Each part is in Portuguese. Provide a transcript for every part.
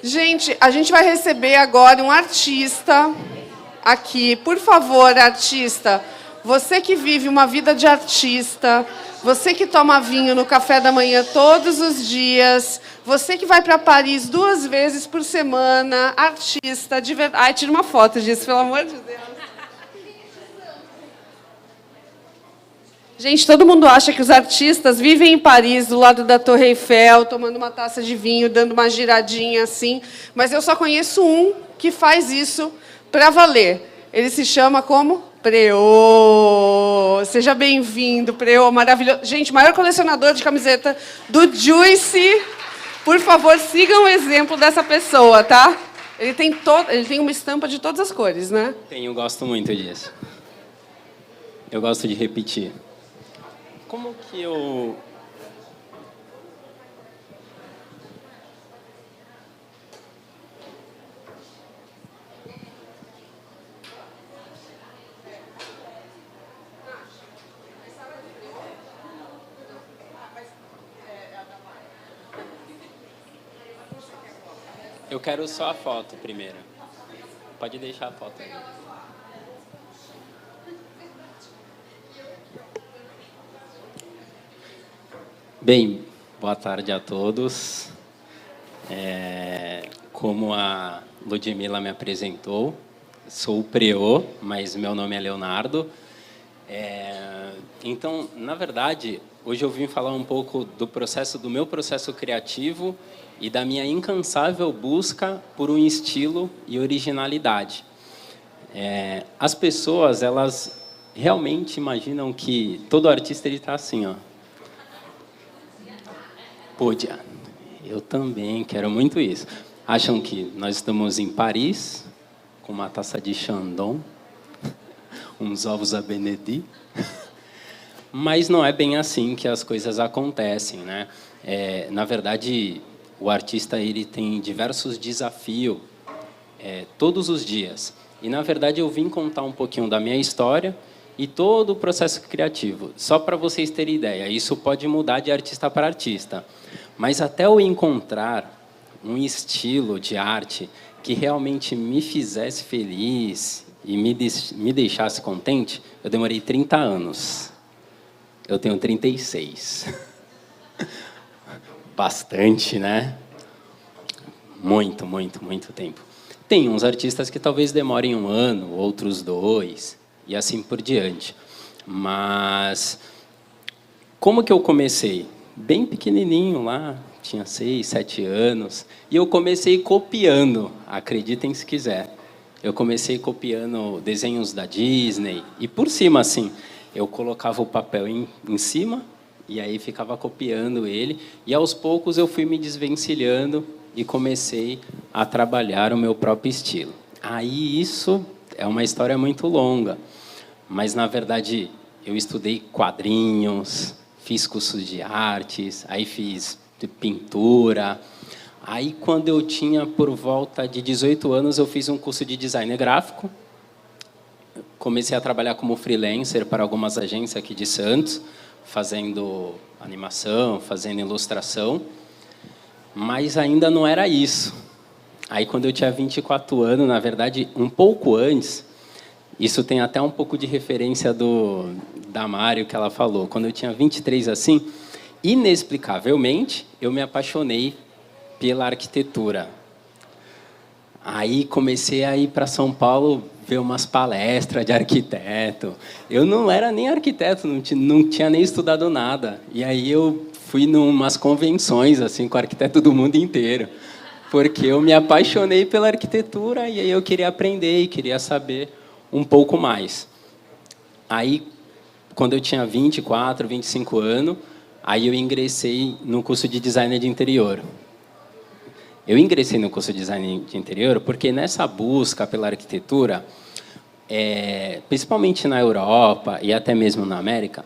Gente, a gente vai receber agora um artista aqui. Por favor, artista, você que vive uma vida de artista, você que toma vinho no café da manhã todos os dias, você que vai para Paris 2 vezes por semana, artista de verdade. Ai, tira uma foto disso, pelo amor de Deus. Gente, todo mundo acha que os artistas vivem em Paris, do lado da Torre Eiffel, tomando uma taça de vinho, dando uma giradinha assim, mas eu só conheço um que faz isso para valer. Ele se chama como? Preô. Seja bem-vindo, Preô, maravilhoso. Gente, maior colecionador de camiseta do Juicy. Por favor, sigam o exemplo dessa pessoa, tá? Ele tem uma estampa de todas as cores, né? Eu gosto muito disso. Eu gosto de repetir. Como que eu... Eu quero só a foto primeiro. Pode deixar a foto aí. Bem, boa tarde a todos. Como a Ludmila me apresentou, sou o Preô, mas meu nome é Leonardo. Então, na verdade, hoje eu vim falar um pouco do meu processo criativo e da minha incansável busca por um estilo e originalidade. As pessoas, elas realmente imaginam que todo artista está assim, ó. Podia. Eu também quero muito isso. Acham que nós estamos em Paris, com uma taça de Chandon, uns ovos à Benedict, mas não é bem assim que as coisas acontecem, né? Na verdade, o artista ele tem diversos desafios todos os dias. E, na verdade, eu vim contar um pouquinho da minha história e todo o processo criativo. Só para vocês terem ideia, isso pode mudar de artista para artista. Mas até eu encontrar um estilo de arte que realmente me fizesse feliz e me deixasse contente, eu demorei 30 anos. Eu tenho 36. Bastante, né? Muito, muito, muito tempo. Tem uns artistas que talvez demorem 1 ano, outros 2, e assim por diante. Mas como que eu comecei? Bem pequenininho lá, tinha 6, 7 anos, e eu comecei copiando, acreditem se quiser. Eu comecei copiando desenhos da Disney, e por cima, assim, eu colocava o papel em cima, e aí ficava copiando ele, e aos poucos eu fui me desvencilhando e comecei a trabalhar o meu próprio estilo. Aí isso é uma história muito longa, mas, na verdade, eu estudei quadrinhos, fiz cursos de artes, aí fiz pintura. Aí, quando eu tinha por volta de 18 anos, eu fiz um curso de design gráfico. Comecei a trabalhar como freelancer para algumas agências aqui de Santos, fazendo animação, fazendo ilustração. Mas ainda não era isso. Aí, quando eu tinha 24 anos, na verdade, um pouco antes, isso tem até um pouco de referência da Mário, que ela falou. Quando eu tinha 23, assim, inexplicavelmente, eu me apaixonei pela arquitetura. Aí comecei a ir para São Paulo ver umas palestras de arquiteto. Eu não era nem arquiteto, não tinha nem estudado nada. E aí eu fui em umas convenções assim, com arquiteto do mundo inteiro, porque eu me apaixonei pela arquitetura e aí eu queria aprender e queria saber um pouco mais. Aí, quando eu tinha 24, 25 anos, aí eu ingressei no curso de design de interior. Eu ingressei no curso de design de interior porque nessa busca pela arquitetura, principalmente na Europa e até mesmo na América,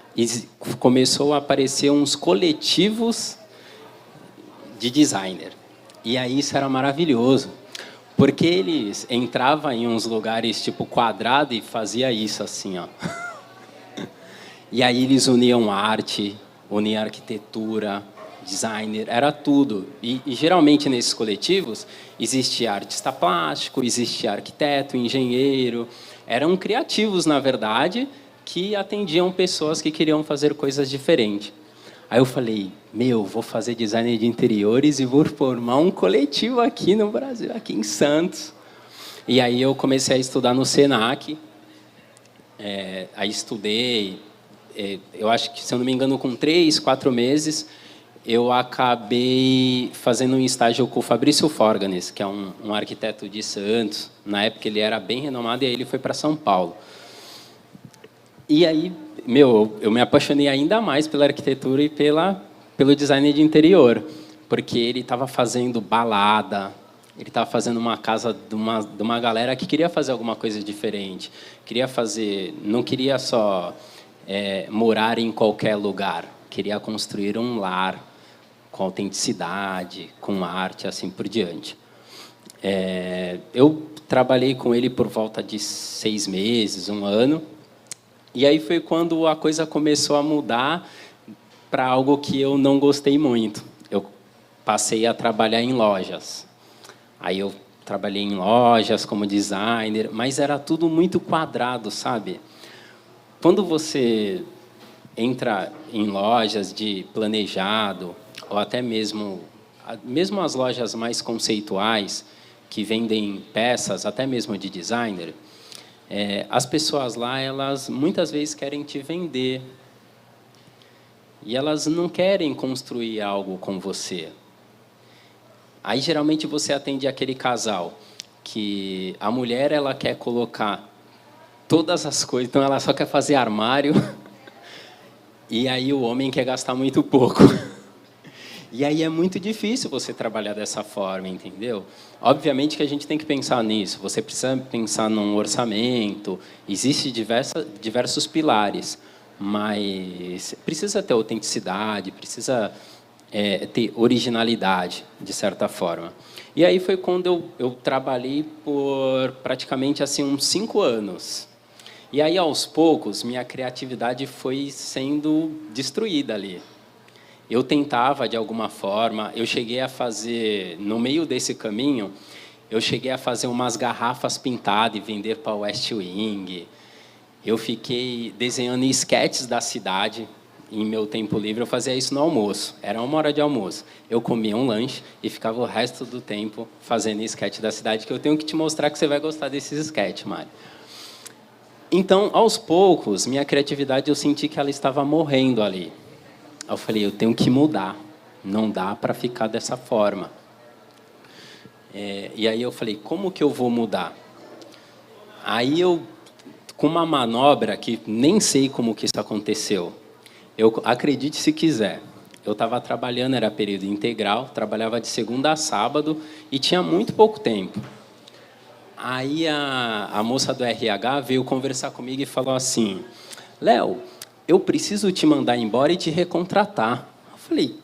começou a aparecer uns coletivos de designer. E aí isso era maravilhoso, porque eles entravam em uns lugares tipo quadrado e fazia isso assim, ó. E aí eles uniam arte, uniam arquitetura, designer, era tudo. E geralmente, nesses coletivos, existia artista plástico, existia arquiteto, engenheiro. Eram criativos, na verdade, que atendiam pessoas que queriam fazer coisas diferentes. Aí eu falei, vou fazer design de interiores e vou formar um coletivo aqui no Brasil, aqui em Santos. E aí eu comecei a estudar no Senac. Aí estudei, eu acho que, se eu não me engano, com 3, 4 meses, eu acabei fazendo um estágio com o Fabrício Forganes, que é um arquiteto de Santos. Na época ele era bem renomado e aí ele foi para São Paulo. E aí, eu me apaixonei ainda mais pela arquitetura e pelo design de interior, porque ele estava fazendo balada, ele estava fazendo uma casa de uma galera que queria fazer alguma coisa diferente, não queria só morar em qualquer lugar, queria construir um lar com autenticidade, com arte, assim por diante. Eu trabalhei com ele por volta de 6 meses, 1 ano. E aí foi quando a coisa começou a mudar para algo que eu não gostei muito. Eu passei a trabalhar em lojas. Aí eu trabalhei em lojas como designer, mas era tudo muito quadrado, sabe? Quando você entra em lojas de planejado, ou até mesmo as lojas mais conceituais, que vendem peças, até mesmo de designer, as pessoas lá, elas muitas vezes querem te vender. E elas não querem construir algo com você. Aí, geralmente, você atende aquele casal que a mulher ela quer colocar todas as coisas, então ela só quer fazer armário, e aí o homem quer gastar muito pouco. E aí é muito difícil você trabalhar dessa forma, entendeu? Obviamente que a gente tem que pensar nisso. Você precisa pensar num orçamento. Existem diversos pilares, mas precisa ter autenticidade, precisa ter originalidade, de certa forma. E aí foi quando eu trabalhei por praticamente assim uns 5 anos. E aí, aos poucos, minha criatividade foi sendo destruída ali. Eu tentava, de alguma forma, eu cheguei a fazer, no meio desse caminho, eu cheguei a fazer umas garrafas pintadas e vender para o West Wing. Eu fiquei desenhando esquetes da cidade em meu tempo livre. Eu fazia isso no almoço, era 1 hora de almoço. Eu comia um lanche e ficava o resto do tempo fazendo esquete da cidade, que eu tenho que te mostrar que você vai gostar desses esquetes, Mari. Então, aos poucos, minha criatividade, eu senti que ela estava morrendo ali. Eu falei, eu tenho que mudar, não dá para ficar dessa forma. E aí eu falei, como que eu vou mudar? Aí eu, com uma manobra que nem sei como que isso aconteceu, acredite se quiser, eu estava trabalhando, era período integral, trabalhava de segunda a sábado e tinha muito pouco tempo. Aí a moça do RH veio conversar comigo e falou assim, Léo, eu preciso te mandar embora e te recontratar. Eu falei,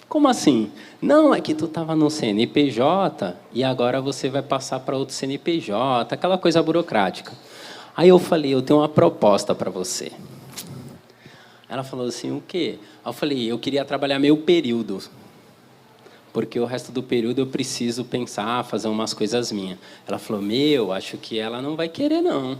como assim? Não, é que tu estava no CNPJ e agora você vai passar para outro CNPJ, aquela coisa burocrática. Aí eu falei, eu tenho uma proposta para você. Ela falou assim, o quê? Eu falei, eu queria trabalhar meio período, porque o resto do período eu preciso pensar, fazer umas coisas minhas. Ela falou, acho que ela não vai querer, não.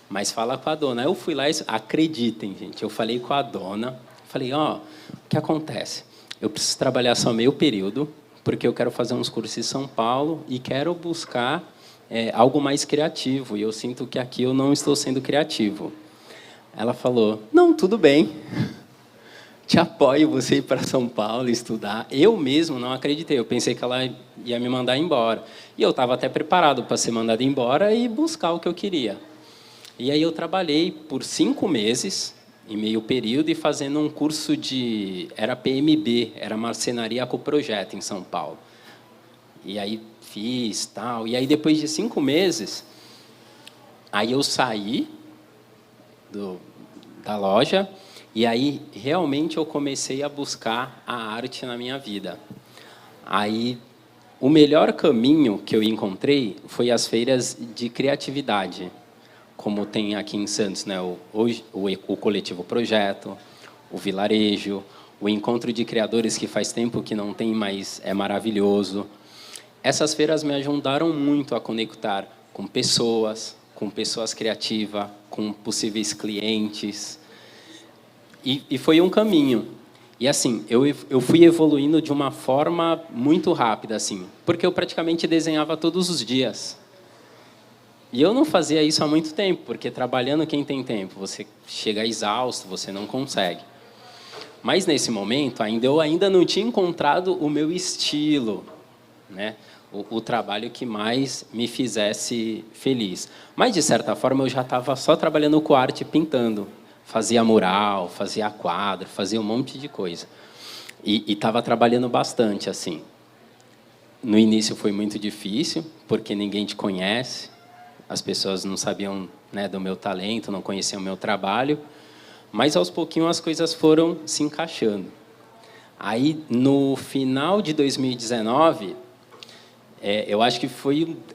Mas fala com a dona. Eu fui lá e... Acreditem, gente. Eu falei com a dona. Falei, o que acontece? Eu preciso trabalhar só meio período, porque eu quero fazer uns cursos em São Paulo e quero buscar algo mais criativo. E eu sinto que aqui eu não estou sendo criativo. Ela falou, não, tudo bem. Te apoio você ir para São Paulo estudar. Eu mesmo não acreditei. Eu pensei que ela ia me mandar embora. E eu estava até preparado para ser mandado embora e buscar o que eu queria. E aí eu trabalhei por 5 meses, em meio período, e fazendo um curso era PMB, era marcenaria com projeto em São Paulo. E aí fiz, tal. E aí depois de 5 meses, aí eu saí da loja e aí realmente eu comecei a buscar a arte na minha vida. Aí o melhor caminho que eu encontrei foi as feiras de criatividade, como tem aqui em Santos, né? O Coletivo Projeto, o Vilarejo, O encontro de criadores, que faz tempo que não tem, mas é maravilhoso. Essas feiras me ajudaram muito a conectar com pessoas criativas, com possíveis clientes. E foi um caminho. E, assim, eu fui evoluindo de uma forma muito rápida, assim, porque eu praticamente desenhava todos os dias. E eu não fazia isso há muito tempo, porque trabalhando quem tem tempo? Você chega exausto, você não consegue. Mas, nesse momento, eu ainda não tinha encontrado o meu estilo, né? O trabalho que mais me fizesse feliz. Mas, de certa forma, eu já estava só trabalhando com arte, pintando. Fazia mural, fazia quadro, fazia um monte de coisa. E estava trabalhando bastante, assim. No início foi muito difícil, porque ninguém te conhece, as pessoas não sabiam, né, do meu talento, não conheciam o meu trabalho, mas, aos pouquinhos, as coisas foram se encaixando. Aí, no final de 2019, eu acho que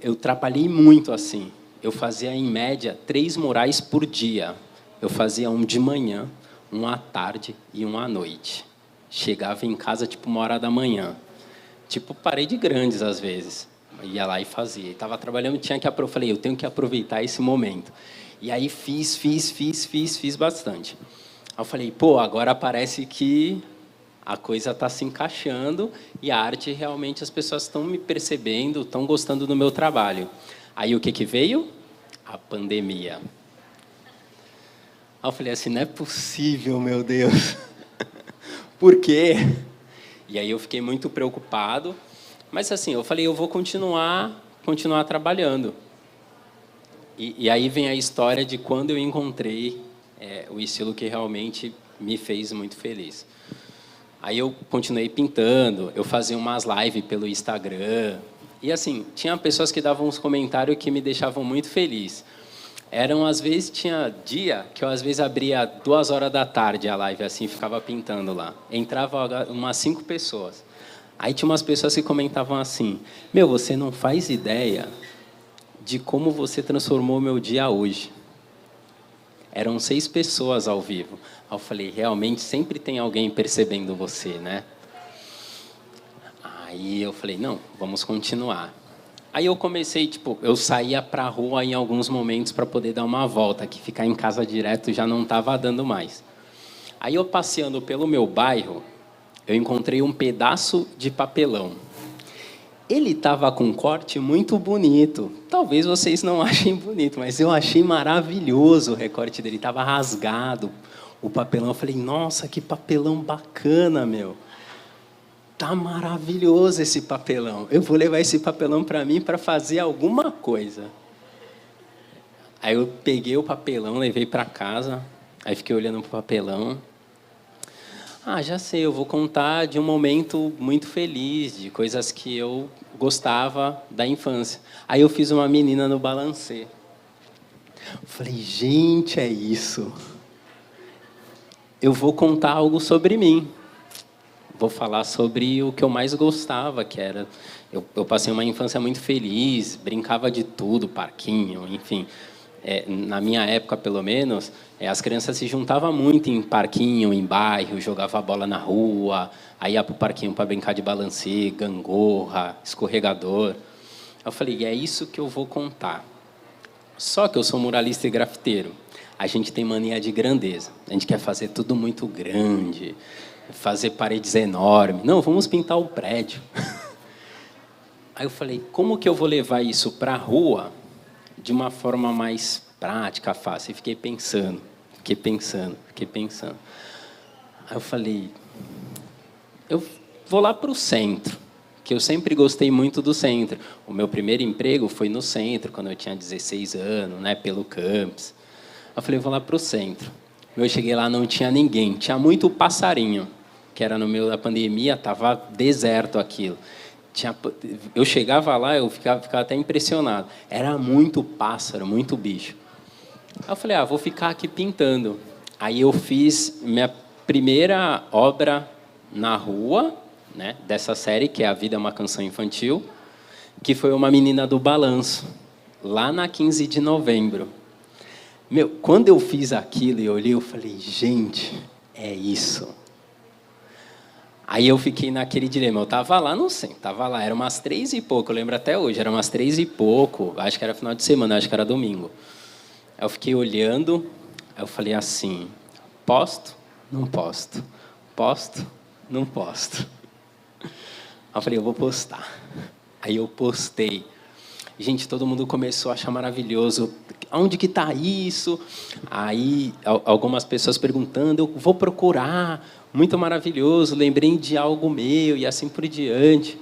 eu trabalhei muito assim. Eu fazia, em média, 3 murais por dia. Eu fazia um de manhã, um à tarde e um à noite. Chegava em casa, tipo, 1h da manhã. Tipo, parede grandes, às vezes. Ia lá e fazia. Estava trabalhando, falei, eu tenho que aproveitar esse momento. E aí fiz bastante. Aí eu falei, pô, agora parece que a coisa está se encaixando e a arte, realmente, as pessoas estão me percebendo, estão gostando do meu trabalho. Aí o que veio? A pandemia. Aí eu falei assim, não é possível, meu Deus. Por quê? E aí eu fiquei muito preocupado. Mas, assim, eu falei, eu vou continuar trabalhando. E aí vem a história de quando eu encontrei o estilo que realmente me fez muito feliz. Aí eu continuei pintando, eu fazia umas lives pelo Instagram. E, assim, tinha pessoas que davam uns comentários que me deixavam muito feliz. Às vezes, tinha dia que eu, às vezes, abria 2h da tarde a live, assim, ficava pintando lá. Entrava umas 5 pessoas. Aí tinha umas pessoas que comentavam assim, meu, você não faz ideia de como você transformou o meu dia hoje. Eram 6 pessoas ao vivo. Aí eu falei, realmente, sempre tem alguém percebendo você, né? Aí eu falei, não, vamos continuar. Aí eu comecei, tipo, eu saía para a rua em alguns momentos para poder dar uma volta, que ficar em casa direto já não estava dando mais. Aí eu, passeando pelo meu bairro, eu encontrei um pedaço de papelão. Ele estava com um corte muito bonito. Talvez vocês não achem bonito, mas eu achei maravilhoso o recorte dele. Estava rasgado o papelão. Eu falei, nossa, que papelão bacana, meu. Tá maravilhoso esse papelão. Eu vou levar esse papelão para mim para fazer alguma coisa. Aí eu peguei o papelão, levei para casa. Aí fiquei olhando para o papelão. Ah, já sei, eu vou contar de um momento muito feliz, de coisas que eu gostava da infância. Aí eu fiz uma menina no balancê. Falei, gente, é isso. Eu vou contar algo sobre mim. Vou falar sobre o que eu mais gostava, que era... Eu passei uma infância muito feliz, brincava de tudo, parquinho, enfim... na minha época, pelo menos, as crianças se juntavam muito em parquinho, em bairro, jogavam a bola na rua, aí ia para o parquinho para brincar de balancê, gangorra, escorregador. Eu falei, é isso que eu vou contar. Só que eu sou muralista e grafiteiro. A gente tem mania de grandeza. A gente quer fazer tudo muito grande, fazer paredes enormes. Não, vamos pintar o prédio. Aí eu falei, como que eu vou levar isso para a rua de uma forma mais prática, fácil? E fiquei pensando. Aí eu falei, eu vou lá para o centro, que eu sempre gostei muito do centro. O meu primeiro emprego foi no centro, quando eu tinha 16 anos, né, pelo campus. Eu falei, vou lá para o centro. Eu cheguei lá, não tinha ninguém, tinha muito passarinho, que era no meio da pandemia, estava deserto aquilo. Eu chegava lá, eu ficava até impressionado. Era muito pássaro, muito bicho. Aí eu falei, vou ficar aqui pintando. Aí eu fiz minha primeira obra na rua, né, dessa série, que é A Vida é uma Canção Infantil, que foi uma menina do balanço, lá na 15 de novembro. Quando eu fiz aquilo e olhei, eu falei, gente, é isso. Aí eu fiquei naquele dilema. Eu estava lá, não sei, estava lá, era umas 3 e pouco, eu lembro até hoje, era umas 3 e pouco, acho que era final de semana, acho que era domingo. Aí eu fiquei olhando, aí eu falei assim, posto? Não posto. Posto? Não posto. Aí eu falei, eu vou postar. Aí eu postei. Gente, todo mundo começou a achar maravilhoso. Onde que está isso? Aí, algumas pessoas perguntando, eu vou procurar. Muito maravilhoso, lembrei de algo meu e assim por diante.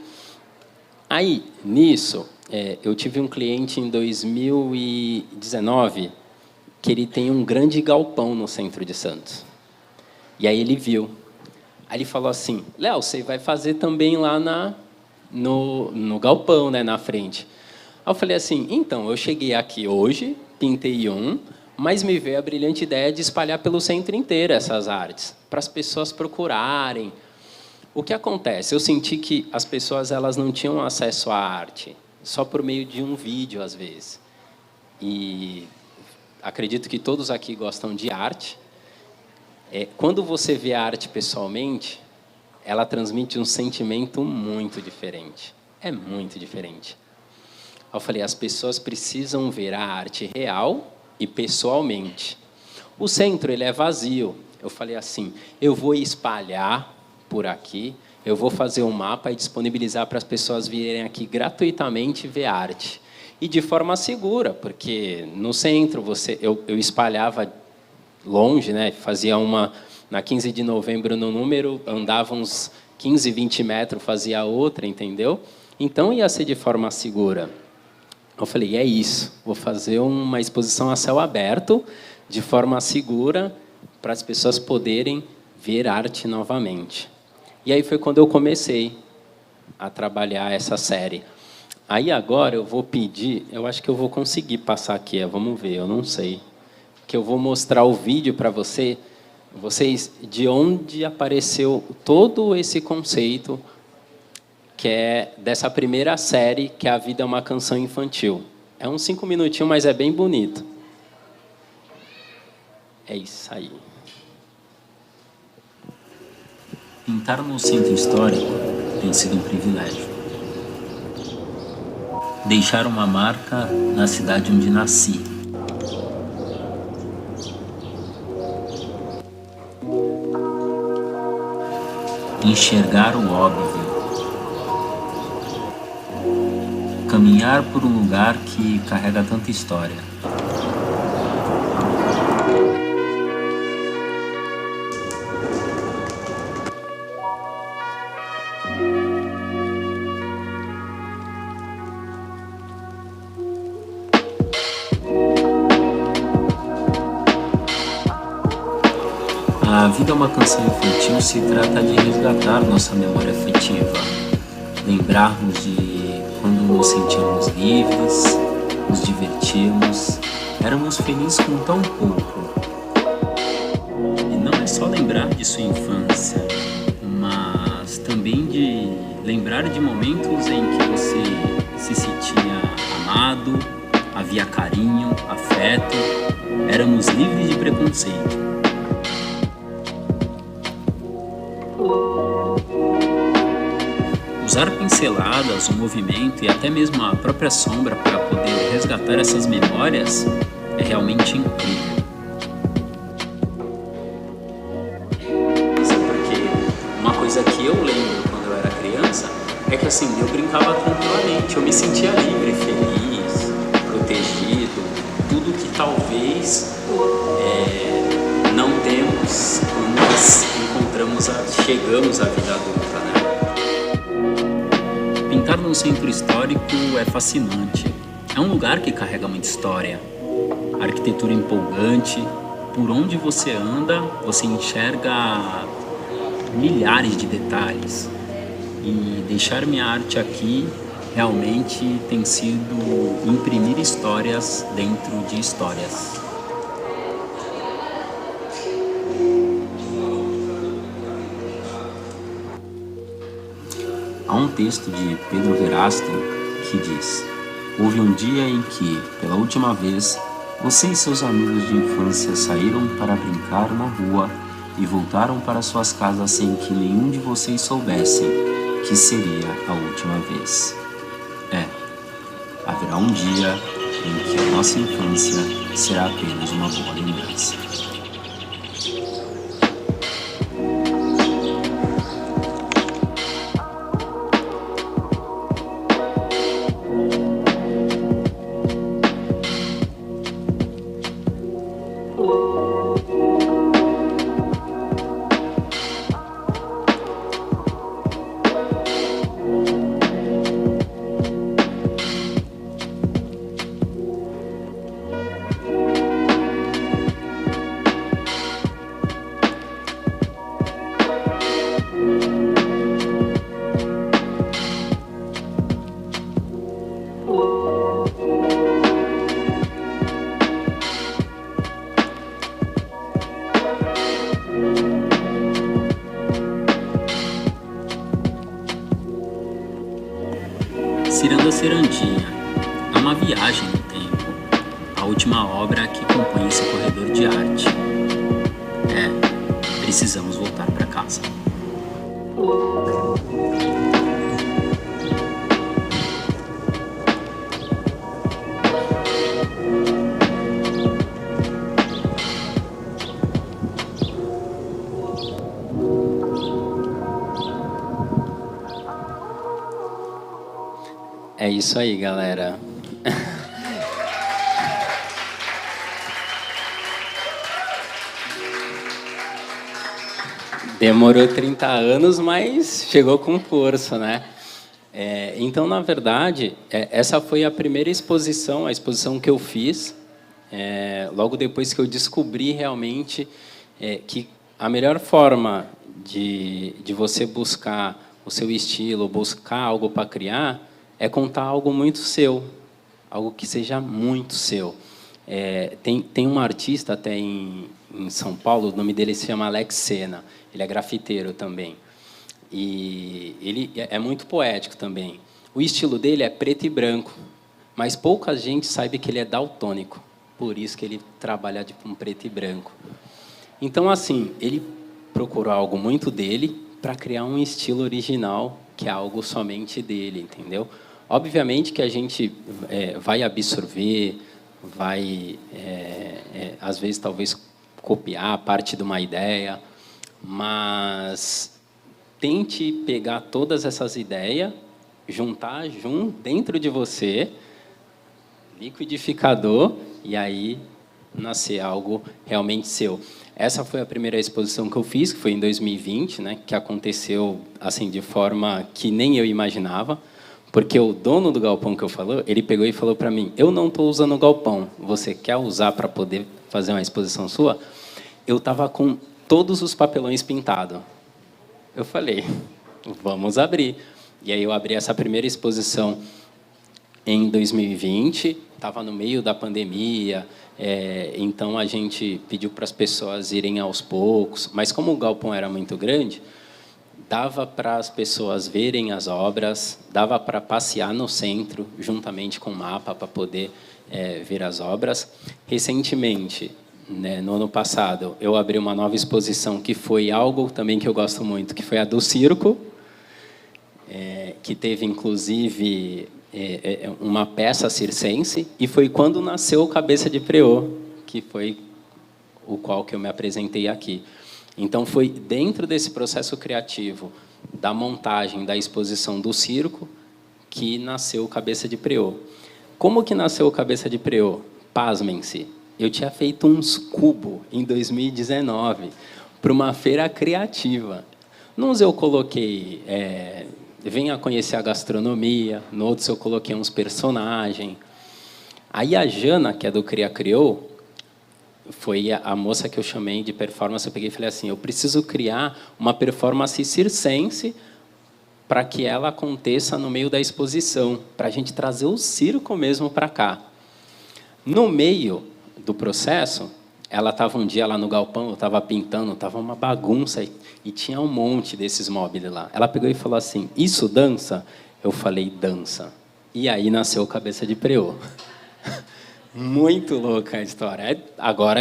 Aí, nisso, eu tive um cliente em 2019 que ele tem um grande galpão no centro de Santos. E aí ele viu. Aí ele falou assim, Léo, você vai fazer também lá no galpão, né, na frente. Aí eu falei assim, então, eu cheguei aqui hoje, pintei um, mas me veio a brilhante ideia de espalhar pelo centro inteiro essas artes, para as pessoas procurarem. O que acontece? Eu senti que as pessoas elas não tinham acesso à arte, só por meio de um vídeo, às vezes. E acredito que todos aqui gostam de arte. Quando você vê a arte pessoalmente, ela transmite um sentimento muito diferente. É muito diferente. Eu falei, as pessoas precisam ver a arte real e pessoalmente. O centro ele é vazio. Eu falei assim, eu vou espalhar por aqui, eu vou fazer um mapa e disponibilizar para as pessoas virem aqui gratuitamente ver arte. E de forma segura, porque no centro eu espalhava longe, né? Fazia uma na 15 de novembro no número, andava uns 15, 20 metros, fazia outra, entendeu? Então ia ser de forma segura. Eu falei, é isso, vou fazer uma exposição a céu aberto, de forma segura, para as pessoas poderem ver arte novamente. E aí foi quando eu comecei a trabalhar essa série. Aí agora eu vou pedir, eu acho que eu vou conseguir passar aqui, vamos ver, eu não sei, que eu vou mostrar o vídeo para vocês, de onde apareceu todo esse conceito que é dessa primeira série, que é A Vida é uma Canção Infantil. É uns 5 minutinhos, mas é bem bonito. É isso aí. Pintar no centro histórico tem sido um privilégio. Deixar uma marca na cidade onde nasci. Enxergar o óbvio. Caminhar por um lugar que carrega tanta história. A Vida é uma Canção Infantil se trata de resgatar nossa memória afetiva, lembrarmos de quando nos sentíamos livres, nos divertíamos, éramos felizes com tão pouco. E não é só lembrar de sua infância, mas também de lembrar de momentos em que você se sentia amado, havia carinho, afeto, éramos livres de preconceito. Usar pinceladas, o movimento e até mesmo a própria sombra para poder resgatar essas memórias é realmente incrível. Isso é porque uma coisa que eu lembro quando eu era criança é que assim, eu brincava tranquilamente, eu me sentia livre, feliz, protegido, tudo que talvez não temos quando nós chegamos à vida adulta, né? Pintar num centro histórico é fascinante. É um lugar que carrega muita história. Arquitetura empolgante. Por onde você anda, você enxerga milhares de detalhes. E deixar minha arte aqui realmente tem sido imprimir histórias dentro de histórias. Há um texto de Pedro Verástro que diz: houve um dia em que, pela última vez, você e seus amigos de infância saíram para brincar na rua e voltaram para suas casas sem que nenhum de vocês soubessem que seria a última vez. Haverá um dia em que a nossa infância será apenas uma boa lembrança. Ciranda Cirandinha é uma viagem no tempo, a última obra que compõe esse corredor de arte. Precisamos voltar para casa. É isso aí, galera. Demorou 30 anos, mas chegou com força, né? Então, na verdade, essa foi a primeira exposição, a exposição que eu fiz, logo depois que eu descobri realmente que a melhor forma de você buscar o seu estilo, buscar algo para criar, é contar algo muito seu, algo que seja muito seu. Tem um artista até em São Paulo, o nome dele se chama Alex Sena, ele é grafiteiro também. E ele é muito poético também. O estilo dele é preto e branco, mas pouca gente sabe que ele é daltônico, por isso que ele trabalha um preto e branco. Então, assim, ele procurou algo muito dele para criar um estilo original, que é algo somente dele, entendeu? Obviamente que a gente vai absorver, vai, às vezes, talvez, copiar parte de uma ideia, mas tente pegar todas essas ideias, juntar dentro de você, liquidificador, e aí nascer algo realmente seu. Essa foi a primeira exposição que eu fiz, que foi em 2020, né, que aconteceu assim de forma que nem eu imaginava. Porque o dono do galpão que eu falou, ele pegou e falou para mim, eu não estou usando o galpão, você quer usar para poder fazer uma exposição sua? Eu estava com todos os papelões pintados. Eu falei, vamos abrir. E aí eu abri essa primeira exposição em 2020, estava no meio da pandemia, então a gente pediu para as pessoas irem aos poucos, mas como o galpão era muito grande, dava para as pessoas verem as obras, dava para passear no centro, juntamente com o mapa, para poder ver as obras. Recentemente, né, no ano passado, eu abri uma nova exposição, que foi algo também que eu gosto muito, que foi a do circo, que teve, inclusive, uma peça circense, e foi quando nasceu o Cabeça de Preô, que foi o qual que eu me apresentei aqui. Então, foi dentro desse processo criativo da montagem da exposição do circo que nasceu o Cabeça de Preô. Como que nasceu o Cabeça de Preô? Pasmem-se, eu tinha feito uns cubos em 2019 para uma feira criativa. Nos eu coloquei, venha conhecer a gastronomia, no outros eu coloquei uns personagens. Aí a Jana, que é do Cria Criou, foi a moça que eu chamei de performance. Eu peguei e falei assim, eu preciso criar uma performance circense para que ela aconteça no meio da exposição, para a gente trazer o circo mesmo para cá. No meio do processo, ela estava um dia lá no galpão, eu estava pintando, estava uma bagunça, e tinha um monte desses móveis lá. Ela pegou e falou assim, isso dança? Eu falei, dança. E aí nasceu o Cabeça de Preô. Muito louca a história. Agora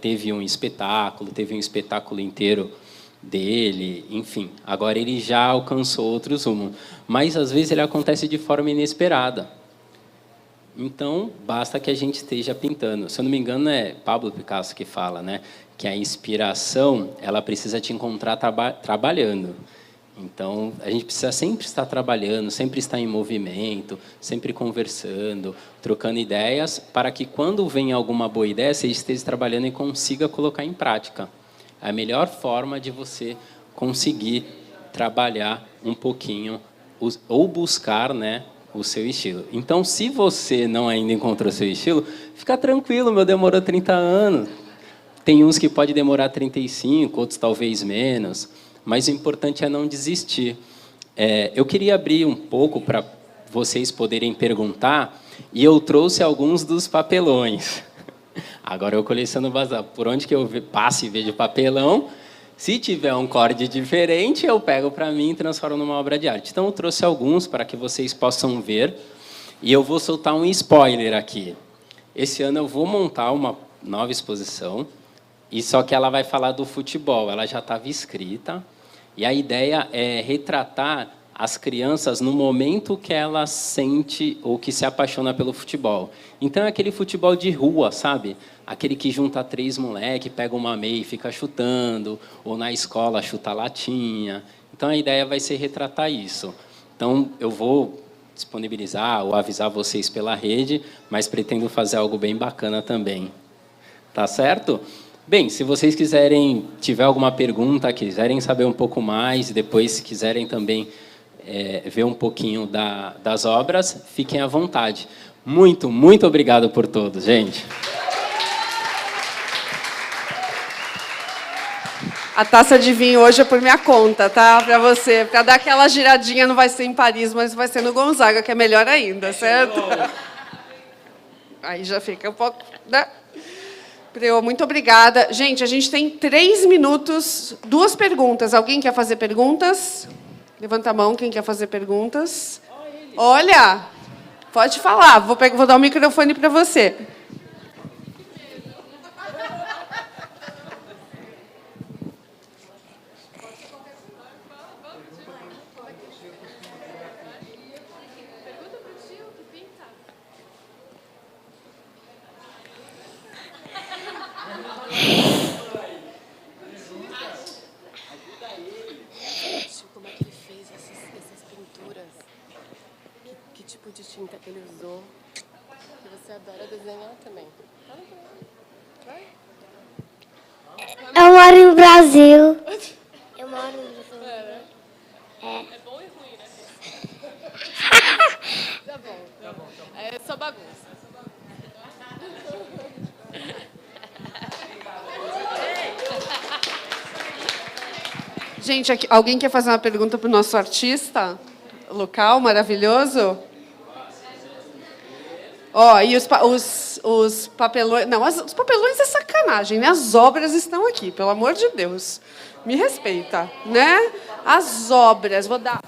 teve um espetáculo inteiro dele, enfim. Agora ele já alcançou outros rumos. Mas, às vezes, ele acontece de forma inesperada. Então, basta que a gente esteja pintando. Se eu não me engano, é Pablo Picasso que fala, né, que a inspiração ela precisa te encontrar trabalhando. Então, a gente precisa sempre estar trabalhando, sempre estar em movimento, sempre conversando, trocando ideias, para que, quando vem alguma boa ideia, você esteja trabalhando e consiga colocar em prática. É a melhor forma de você conseguir trabalhar um pouquinho ou buscar, né, o seu estilo. Então, se você não ainda encontrou o seu estilo, fica tranquilo, meu, demorou 30 anos. Tem uns que pode demorar 35, outros talvez menos. Mas o importante é não desistir. Eu queria abrir um pouco para vocês poderem perguntar, e eu trouxe alguns dos papelões. Agora eu coleciono bazar. Por onde que eu passo e vejo papelão, se tiver um corte diferente, eu pego para mim e transformo numa obra de arte. Então, eu trouxe alguns para que vocês possam ver, e eu vou soltar um spoiler aqui. Esse ano eu vou montar uma nova exposição, e só que ela vai falar do futebol. Ela já estava escrita, e a ideia é retratar as crianças no momento que ela sente ou que se apaixona pelo futebol. Então, é aquele futebol de rua, sabe? Aquele que junta 3 moleques, pega uma meia e fica chutando, ou na escola chuta latinha. Então, a ideia vai ser retratar isso. Então, eu vou disponibilizar ou avisar vocês pela rede, mas pretendo fazer algo bem bacana também. Tá certo? Bem, se vocês tiver alguma pergunta, quiserem saber um pouco mais, depois se quiserem também ver um pouquinho das obras, fiquem à vontade. Muito, muito obrigado por todos, gente. A taça de vinho hoje é por minha conta, tá? Para você. Para dar aquela giradinha, não vai ser em Paris, mas vai ser no Gonzaga, que é melhor ainda, certo? Aí já fica um pouco... né? Muito obrigada. Gente, a gente tem 3 minutos, 2 perguntas. Alguém quer fazer perguntas? Levanta a mão, quem quer fazer perguntas. Olha, pode falar. Vou dar o microfone para você. Como é que ele fez essas pinturas? Que tipo de tinta que ele usou? Que você adora desenhar também. Vai. Eu moro no Brasil. Eu moro no Brasil. É bom e ruim, né? Tá bom. É só bagunça. Gente, alguém quer fazer uma pergunta para o nosso artista local, maravilhoso? E os papelões... Não, os papelões é sacanagem, né? As obras estão aqui, pelo amor de Deus. Me respeita, né? As obras, vou dar...